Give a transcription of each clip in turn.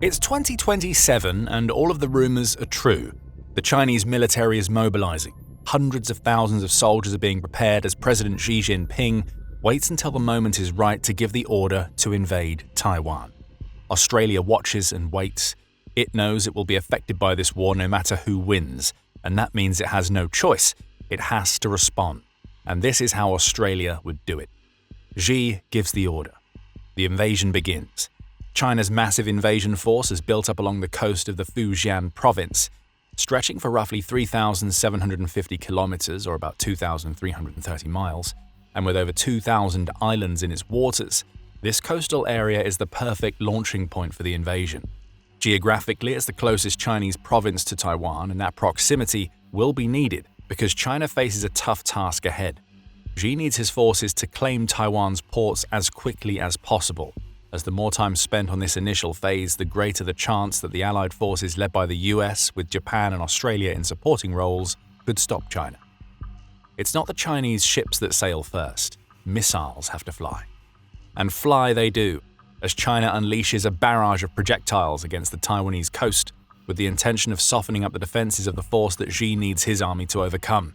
It's 2027 and all of the rumors are true. The Chinese military is mobilizing. Hundreds of thousands of soldiers are being prepared as President Xi Jinping waits until the moment is right to give the order to invade Taiwan. Australia watches and waits. It knows it will be affected by this war no matter who wins, and that means it has no choice. It has to respond. And this is how Australia would do it. Xi gives the order. The invasion begins. China's massive invasion force is built up along the coast of the Fujian province, stretching for roughly 3,750 kilometers or about 2,330 miles, and with over 2,000 islands in its waters, this coastal area is the perfect launching point for the invasion. Geographically, it's the closest Chinese province to Taiwan, and that proximity will be needed because China faces a tough task ahead. Xi needs his forces to claim Taiwan's ports as quickly as possible, as the more time spent on this initial phase, the greater the chance that the Allied forces led by the US, with Japan and Australia in supporting roles, could stop China. It's not the Chinese ships that sail first. Missiles have to fly. And fly they do, as China unleashes a barrage of projectiles against the Taiwanese coast, with the intention of softening up the defenses of the force that Xi needs his army to overcome.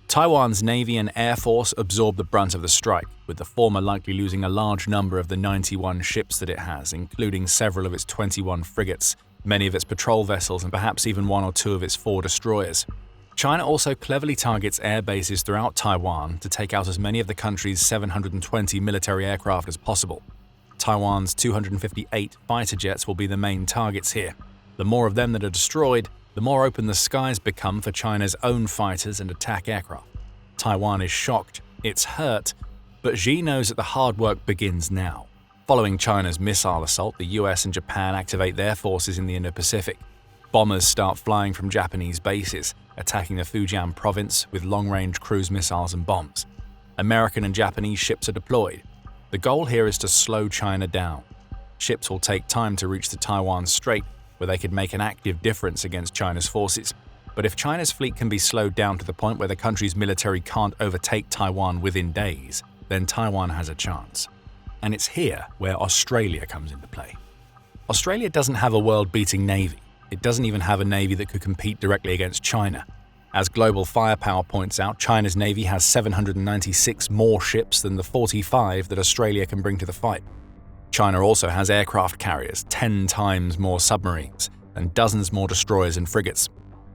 Taiwan's Navy and Air Force absorb the brunt of the strike, with the former likely losing a large number of the 91 ships that it has, including several of its 21 frigates, many of its patrol vessels, and perhaps even one or two of its 4 destroyers. China also cleverly targets air bases throughout Taiwan to take out as many of the country's 720 military aircraft as possible. Taiwan's 258 fighter jets will be the main targets here. The more of them that are destroyed, the more open the skies become for China's own fighters and attack aircraft. Taiwan is shocked, it's hurt, but Xi knows that the hard work begins now. Following China's missile assault, the US and Japan activate their forces in the Indo-Pacific. Bombers start flying from Japanese bases, attacking the Fujian province with long-range cruise missiles and bombs. American and Japanese ships are deployed. The goal here is to slow China down. Ships will take time to reach the Taiwan Strait, where they could make an active difference against China's forces. But if China's fleet can be slowed down to the point where the country's military can't overtake Taiwan within days, then Taiwan has a chance. And it's here where Australia comes into play. Australia doesn't have a world-beating navy. It doesn't even have a navy that could compete directly against China. As Global Firepower points out, China's navy has 796 more ships than the 45 that Australia can bring to the fight. China also has aircraft carriers, 10 times more submarines, and dozens more destroyers and frigates.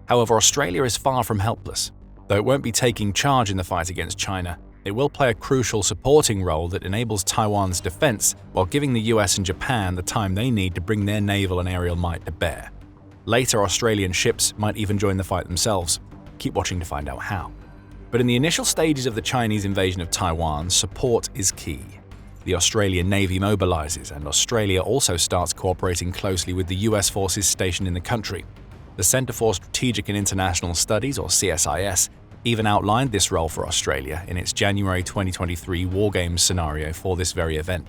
However, Australia is far from helpless. Though it won't be taking charge in the fight against China, it will play a crucial supporting role that enables Taiwan's defense while giving the US and Japan the time they need to bring their naval and aerial might to bear. Later, Australian ships might even join the fight themselves. Keep watching to find out how. But in the initial stages of the Chinese invasion of Taiwan, support is key. The Australian Navy mobilizes, and Australia also starts cooperating closely with the US forces stationed in the country. The Centre for Strategic and International Studies, or CSIS, even outlined this role for Australia in its January 2023 War Games scenario for this very event.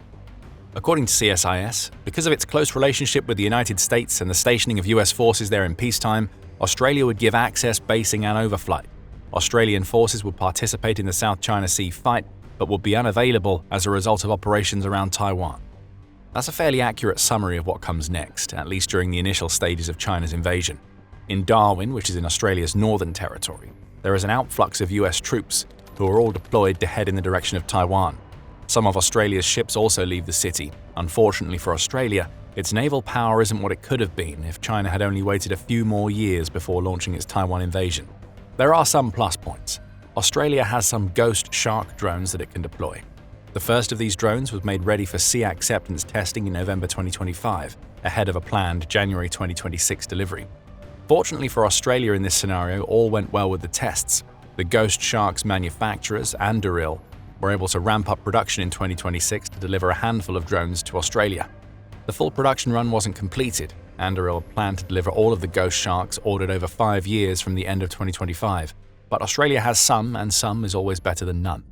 According to CSIS, because of its close relationship with the United States and the stationing of US forces there in peacetime, Australia would give access, basing, and overflight. Australian forces would participate in the South China Sea fight, but would be unavailable as a result of operations around Taiwan. That's a fairly accurate summary of what comes next, at least during the initial stages of China's invasion. In Darwin, which is in Australia's northern territory, there is an outflux of US troops who are all deployed to head in the direction of Taiwan. Some of Australia's ships also leave the city. Unfortunately for Australia, its naval power isn't what it could have been if China had only waited a few more years before launching its Taiwan invasion. There are some plus points. Australia has some Ghost Shark drones that it can deploy. The first of these drones was made ready for sea acceptance testing in November 2025, ahead of a planned January 2026 delivery. Fortunately for Australia in this scenario, all went well with the tests. The Ghost Shark's manufacturers, Anduril, were able to ramp up production in 2026 to deliver a handful of drones to Australia. The full production run wasn't completed. Anduril planned to deliver all of the Ghost Sharks ordered over 5 years from the end of 2025. But Australia has some, and some is always better than none.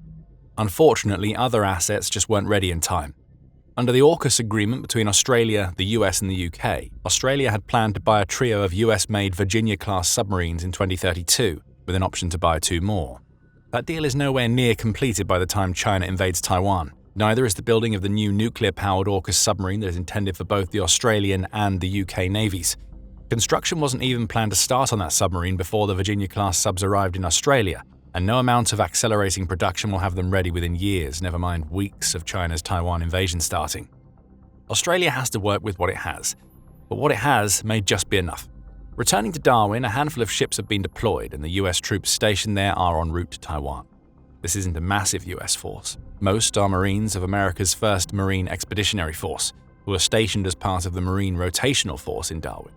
Unfortunately, other assets just weren't ready in time. Under the AUKUS agreement between Australia, the US and the UK, Australia had planned to buy a trio of US-made Virginia-class submarines in 2032, with an option to buy 2 more. That deal is nowhere near completed by the time China invades Taiwan. Neither is the building of the new nuclear-powered AUKUS submarine that is intended for both the Australian and the UK navies. Construction wasn't even planned to start on that submarine before the Virginia-class subs arrived in Australia, and no amount of accelerating production will have them ready within years, never mind weeks of China's Taiwan invasion starting. Australia has to work with what it has, but what it has may just be enough. Returning to Darwin, a handful of ships have been deployed, and the US troops stationed there are en route to Taiwan. This isn't a massive US force. Most are Marines of America's 1st Marine Expeditionary Force, who are stationed as part of the Marine Rotational Force in Darwin.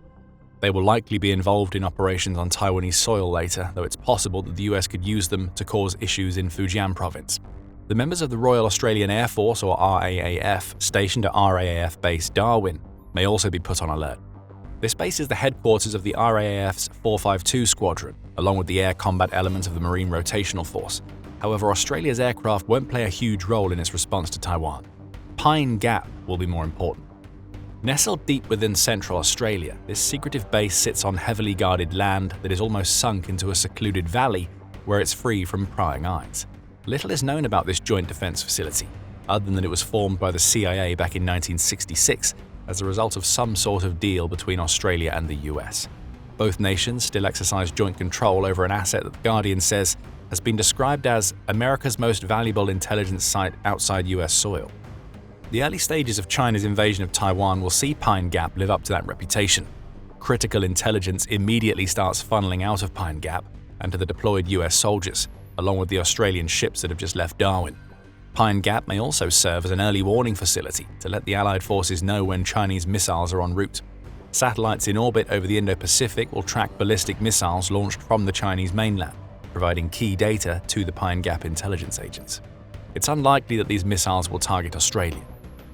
They will likely be involved in operations on Taiwanese soil later, though it's possible that the US could use them to cause issues in Fujian province. The members of the Royal Australian Air Force, or RAAF, stationed at RAAF Base Darwin, may also be put on alert. This base is the headquarters of the RAAF's 452 Squadron, along with the air combat element of the Marine Rotational Force. However, Australia's aircraft won't play a huge role in its response to Taiwan. Pine Gap will be more important. Nestled deep within central Australia, this secretive base sits on heavily guarded land that is almost sunk into a secluded valley where it's free from prying eyes. Little is known about this joint defense facility, other than that it was formed by the CIA back in 1966 as a result of some sort of deal between Australia and the US. Both nations still exercise joint control over an asset that The Guardian says has been described as America's most valuable intelligence site outside US soil. The early stages of China's invasion of Taiwan will see Pine Gap live up to that reputation. Critical intelligence immediately starts funneling out of Pine Gap and to the deployed US soldiers, along with the Australian ships that have just left Darwin. Pine Gap may also serve as an early warning facility to let the Allied forces know when Chinese missiles are en route. Satellites in orbit over the Indo-Pacific will track ballistic missiles launched from the Chinese mainland, providing key data to the Pine Gap intelligence agents. It's unlikely that these missiles will target Australia,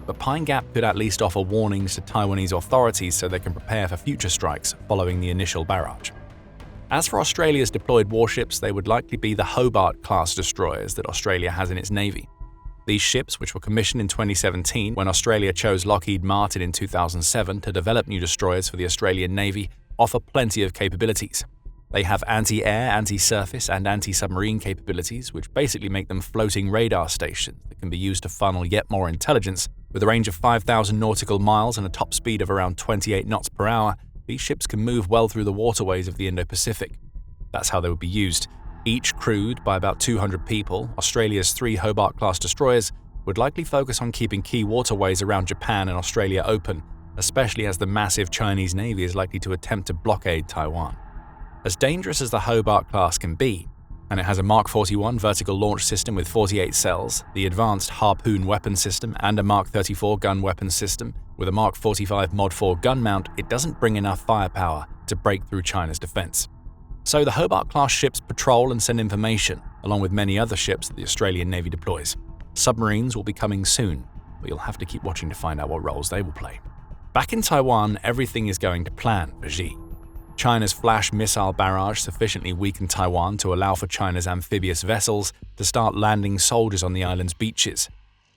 but Pine Gap could at least offer warnings to Taiwanese authorities so they can prepare for future strikes following the initial barrage. As for Australia's deployed warships, they would likely be the Hobart-class destroyers that Australia has in its navy. These ships, which were commissioned in 2017 when Australia chose Lockheed Martin in 2007 to develop new destroyers for the Australian Navy, offer plenty of capabilities. They have anti-air, anti-surface, and anti-submarine capabilities, which basically make them floating radar stations that can be used to funnel yet more intelligence. With a range of 5,000 nautical miles and a top speed of around 28 knots per hour, these ships can move well through the waterways of the Indo-Pacific. That's how they would be used. Each crewed by about 200 people, Australia's 3 Hobart-class destroyers would likely focus on keeping key waterways around Japan and Australia open, especially as the massive Chinese Navy is likely to attempt to blockade Taiwan. As dangerous as the Hobart-class can be, and it has a Mark 41 vertical launch system with 48 cells, the advanced Harpoon weapon system, and a Mark 34 gun weapon system with a Mark 45 Mod 4 gun mount, it doesn't bring enough firepower to break through China's defense. So the Hobart-class ships patrol and send information, along with many other ships that the Australian Navy deploys. Submarines will be coming soon, but you'll have to keep watching to find out what roles they will play. Back in Taiwan, everything is going to plan for Xi. China's flash missile barrage sufficiently weakened Taiwan to allow for China's amphibious vessels to start landing soldiers on the island's beaches.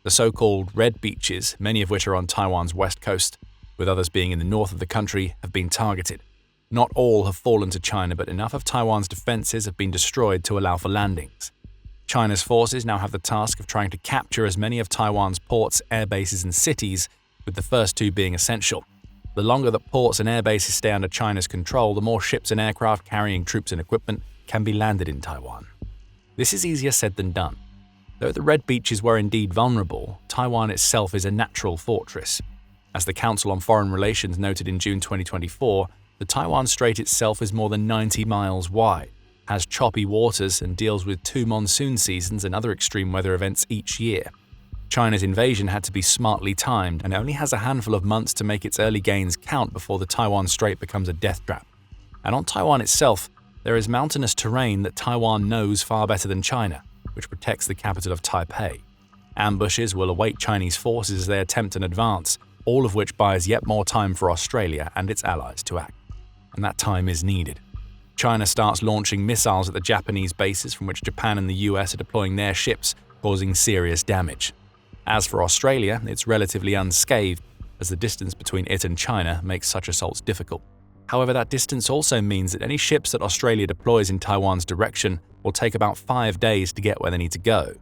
The so-called red beaches, many of which are on Taiwan's west coast, with others being in the north of the country, have been targeted. Not all have fallen to China, but enough of Taiwan's defenses have been destroyed to allow for landings. China's forces now have the task of trying to capture as many of Taiwan's ports, air bases, and cities, with the first 2 being essential. The longer that ports and air bases stay under China's control, the more ships and aircraft carrying troops and equipment can be landed in Taiwan. This is easier said than done. Though the red beaches were indeed vulnerable, Taiwan itself is a natural fortress. As the Council on Foreign Relations noted in June 2024, the Taiwan Strait itself is more than 90 miles wide, has choppy waters, and deals with 2 monsoon seasons and other extreme weather events each year. China's invasion had to be smartly timed and only has a handful of months to make its early gains count before the Taiwan Strait becomes a death trap. And on Taiwan itself, there is mountainous terrain that Taiwan knows far better than China, which protects the capital of Taipei. Ambushes will await Chinese forces as they attempt an advance, all of which buys yet more time for Australia and its allies to act. And that time is needed. China starts launching missiles at the Japanese bases from which Japan and the US are deploying their ships, causing serious damage. As for Australia, it's relatively unscathed, as the distance between it and China makes such assaults difficult. However, that distance also means that any ships that Australia deploys in Taiwan's direction will take about 5 days to get where they need to go.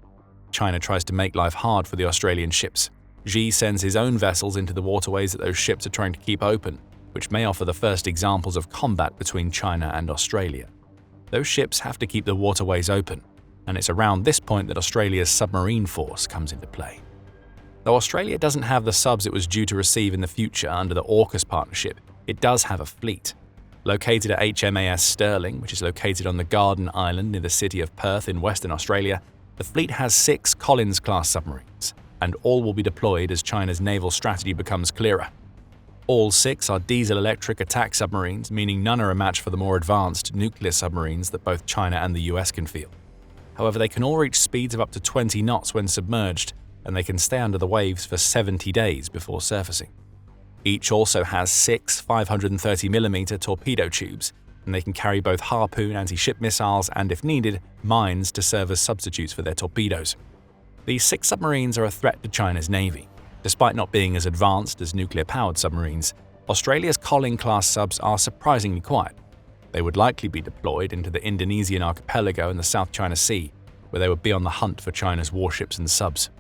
China tries to make life hard for the Australian ships. Xi sends his own vessels into the waterways that those ships are trying to keep open, which may offer the first examples of combat between China and Australia. Those ships have to keep the waterways open, and it's around this point that Australia's submarine force comes into play. Though Australia doesn't have the subs it was due to receive in the future under the AUKUS partnership, it does have a fleet. Located at HMAS Stirling, which is located on the Garden Island near the city of Perth in Western Australia, the fleet has 6 Collins-class submarines, and all will be deployed as China's naval strategy becomes clearer. All 6 are diesel-electric attack submarines, meaning none are a match for the more advanced nuclear submarines that both China and the US can field. However, they can all reach speeds of up to 20 knots when submerged, and they can stay under the waves for 70 days before surfacing. Each also has 6 530mm torpedo tubes, and they can carry both harpoon anti-ship missiles and, if needed, mines to serve as substitutes for their torpedoes. These 6 submarines are a threat to China's navy. Despite not being as advanced as nuclear-powered submarines, Australia's Collins-class subs are surprisingly quiet. They would likely be deployed into the Indonesian archipelago in the South China Sea, where they would be on the hunt for China's warships and subs.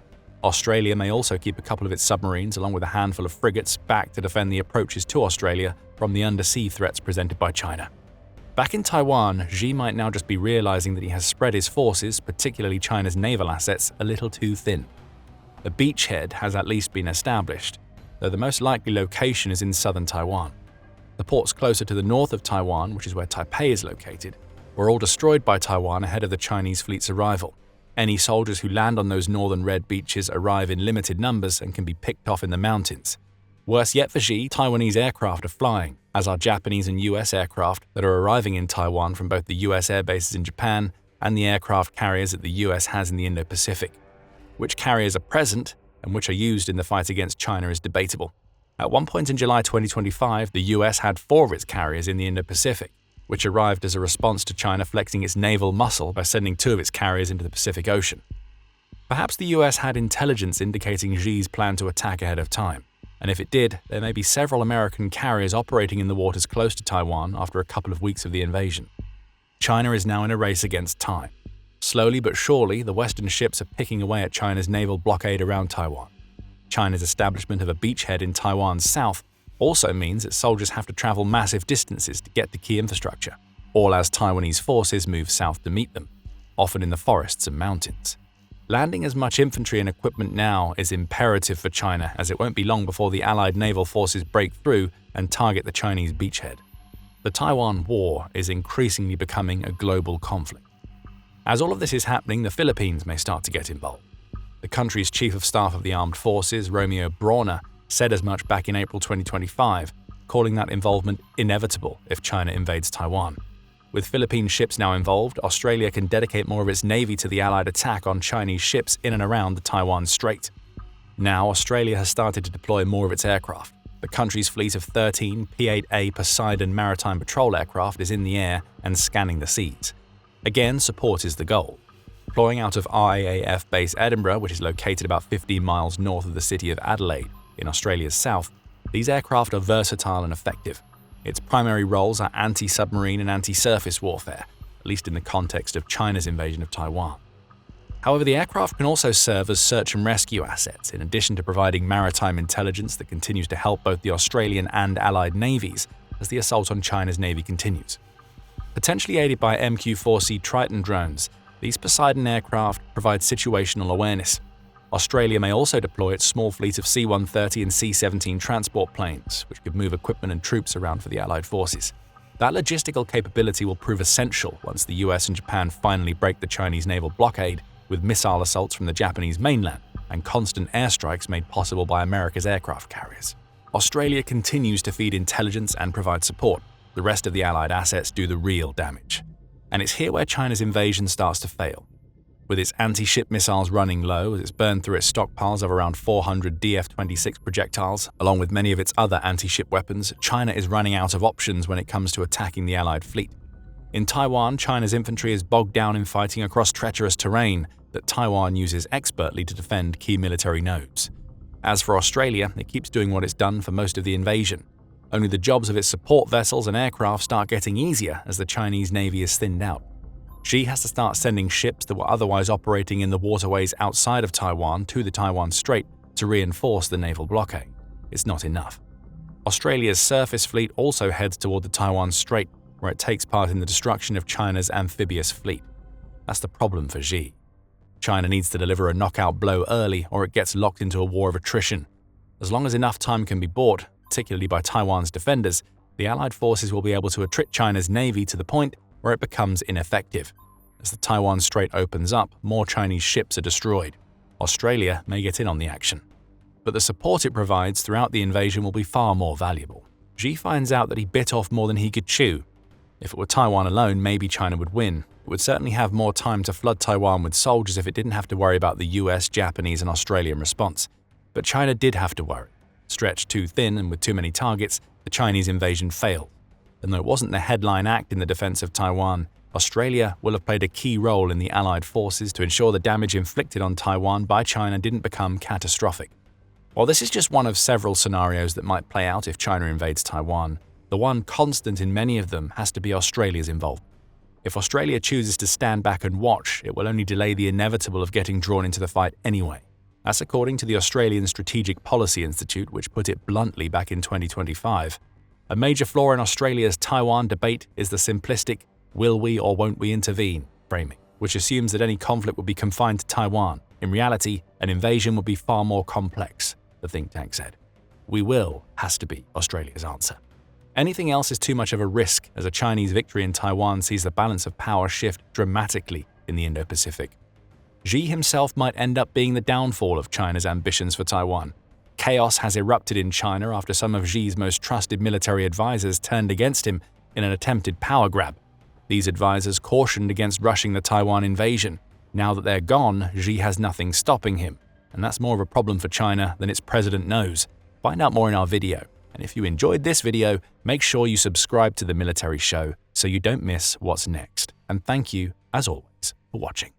Australia may also keep a couple of its submarines along with a handful of frigates back to defend the approaches to Australia from the undersea threats presented by China. Back in Taiwan, Xi might now just be realizing that he has spread his forces, particularly China's naval assets, a little too thin. A beachhead has at least been established, though the most likely location is in southern Taiwan. The ports closer to the north of Taiwan, which is where Taipei is located, were all destroyed by Taiwan ahead of the Chinese fleet's arrival. Any soldiers who land on those northern red beaches arrive in limited numbers and can be picked off in the mountains. Worse yet for Xi, Taiwanese aircraft are flying, as are Japanese and US aircraft that are arriving in Taiwan from both the US air bases in Japan and the aircraft carriers that the US has in the Indo-Pacific. Which carriers are present and which are used in the fight against China is debatable. At one point in July 2025, the US had 4 of its carriers in the Indo-Pacific, which arrived as a response to China flexing its naval muscle by sending 2 of its carriers into the Pacific Ocean. Perhaps the US had intelligence indicating Xi's plan to attack ahead of time, and if it did, there may be several American carriers operating in the waters close to Taiwan after a couple of weeks of the invasion. China is now in a race against time. Slowly but surely, the Western ships are picking away at China's naval blockade around Taiwan. China's establishment of a beachhead in Taiwan's south also means that soldiers have to travel massive distances to get to key infrastructure, all as Taiwanese forces move south to meet them, often in the forests and mountains. Landing as much infantry and equipment now is imperative for China, as it won't be long before the Allied naval forces break through and target the Chinese beachhead. The Taiwan War is increasingly becoming a global conflict. As all of this is happening, the Philippines may start to get involved. The country's Chief of Staff of the Armed Forces, Romeo Brawner, said as much back in April 2025, calling that involvement inevitable if China invades Taiwan. With Philippine ships now involved, Australia can dedicate more of its navy to the Allied attack on Chinese ships in and around the Taiwan Strait. Now, Australia has started to deploy more of its aircraft. The country's fleet of 13 P-8A Poseidon maritime patrol aircraft is in the air and scanning the seas. Again, support is the goal. Deploying out of RAAF Base Edinburgh, which is located about 15 miles north of the city of Adelaide, in Australia's south, these aircraft are versatile and effective. Its primary roles are anti-submarine and anti-surface warfare, at least in the context of China's invasion of Taiwan. However, the aircraft can also serve as search and rescue assets, in addition to providing maritime intelligence that continues to help both the Australian and Allied navies as the assault on China's navy continues. Potentially aided by MQ-4C Triton drones, these Poseidon aircraft provide situational awareness. Australia may also deploy its small fleet of C-130 and C-17 transport planes, which could move equipment and troops around for the Allied forces. That logistical capability will prove essential once the US and Japan finally break the Chinese naval blockade, with missile assaults from the Japanese mainland and constant airstrikes made possible by America's aircraft carriers. Australia continues to feed intelligence and provide support. The rest of the Allied assets do the real damage. And it's here where China's invasion starts to fail. With its anti-ship missiles running low as it's burned through its stockpiles of around 400 DF-26 projectiles, along with many of its other anti-ship weapons, China is running out of options when it comes to attacking the Allied fleet. In Taiwan, China's infantry is bogged down in fighting across treacherous terrain that Taiwan uses expertly to defend key military nodes. As for Australia, it keeps doing what it's done for most of the invasion. Only the jobs of its support vessels and aircraft start getting easier as the Chinese navy is thinned out. Xi has to start sending ships that were otherwise operating in the waterways outside of Taiwan to the Taiwan Strait to reinforce the naval blockade. It's not enough. Australia's surface fleet also heads toward the Taiwan Strait, where it takes part in the destruction of China's amphibious fleet. That's the problem for Xi. China needs to deliver a knockout blow early, or it gets locked into a war of attrition. As long as enough time can be bought, particularly by Taiwan's defenders, the Allied forces will be able to attrit China's navy to the point where it becomes ineffective. As the Taiwan Strait opens up, more Chinese ships are destroyed. Australia may get in on the action. But the support it provides throughout the invasion will be far more valuable. Xi finds out that he bit off more than he could chew. If it were Taiwan alone, maybe China would win. It would certainly have more time to flood Taiwan with soldiers if it didn't have to worry about the US, Japanese, and Australian response. But China did have to worry. Stretched too thin and with too many targets, the Chinese invasion failed. And though it wasn't the headline act in the defense of Taiwan, Australia will have played a key role in the Allied forces to ensure the damage inflicted on Taiwan by China didn't become catastrophic. While this is just one of several scenarios that might play out if China invades Taiwan, the one constant in many of them has to be Australia's involvement. If Australia chooses to stand back and watch, it will only delay the inevitable of getting drawn into the fight anyway. That's according to the Australian Strategic Policy Institute, which put it bluntly back in 2025. A major flaw in Australia's Taiwan debate is the simplistic "will we or won't we intervene" framing, which assumes that any conflict would be confined to Taiwan. In reality, an invasion would be far more complex, the think tank said. "We will" has to be Australia's answer. Anything else is too much of a risk, as a Chinese victory in Taiwan sees the balance of power shift dramatically in the Indo-Pacific. Xi himself might end up being the downfall of China's ambitions for Taiwan. Chaos has erupted in China after some of Xi's most trusted military advisors turned against him in an attempted power grab. These advisors cautioned against rushing the Taiwan invasion. Now that they're gone, Xi has nothing stopping him, and that's more of a problem for China than its president knows. Find out more in our video. And if you enjoyed this video, make sure you subscribe to The Military Show so you don't miss what's next. And thank you, as always, for watching.